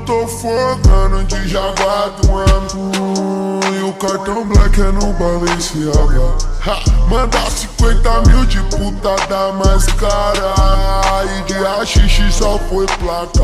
tô focando de Jaguar do ano. E o cartão black é no Balenciaga. Manda 50 mil de puta da mais cara. E de haxixe só foi placa.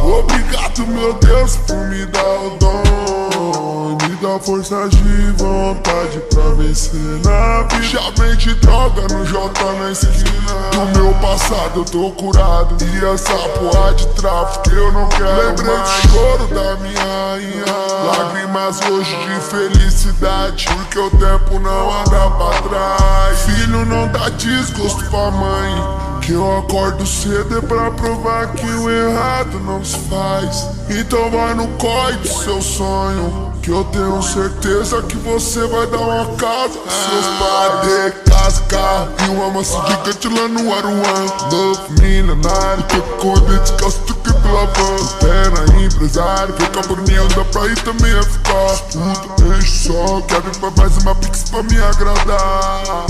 Obrigado, meu Deus, por me dar o dom. Me dá força de vontade pra vencer na vida. Já vende droga no J na esquina. Do meu passado eu tô curado. E essa porra de tráfico eu não quero. Lembrei do choro da minha rainha. Lágrimas hoje de felicidade, porque o tempo não anda pra trás. Filho, não dá desgosto pra mãe. Que eu acordo cedo é pra provar que o errado não se faz. Então vai no corre do seu sonho, que eu tenho certeza que você vai dar uma casa pros seus pais. De casa, carro e uma massa gigante lá no Aruan. Novo milionário, tô com o descanso do que pela van. Terra empresário, que caburninho dá pra ir também a ficar. Puta, enche só, quer vir pra mais uma pix pra me agradar.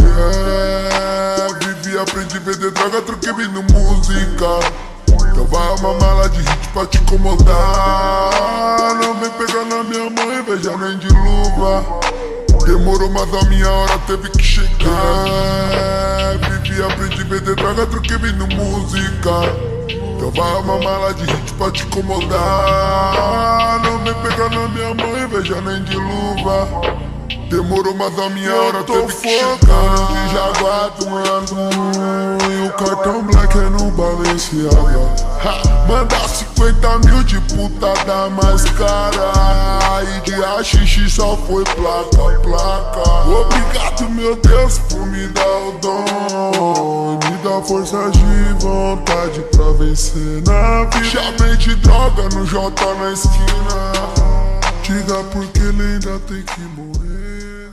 Vivi, aprendi a vender droga, troquei vindo música. Então vai uma mala de hit pra te incomodar. Não vem pegar na minha mão e veja nem de luva. Demorou, mas a minha hora teve que chegar. Vivi, aprendi a vender droga, troquei vindo música. Então vai uma mala de hit pra te incomodar. Não vem pegar na minha mão e veja nem de luva. Demorou, mas a minha hora teve que chegar. De Jaguar do ano. E o cartão black é no Balenciaga. Manda 50 mil de puta da mais cara. E de haxixe só foi placa. Obrigado, meu Deus, por me dar o dom. Me dá força de vontade pra vencer na vida. Já vende droga no J na esquina. Diga porque ele ainda tem que morrer.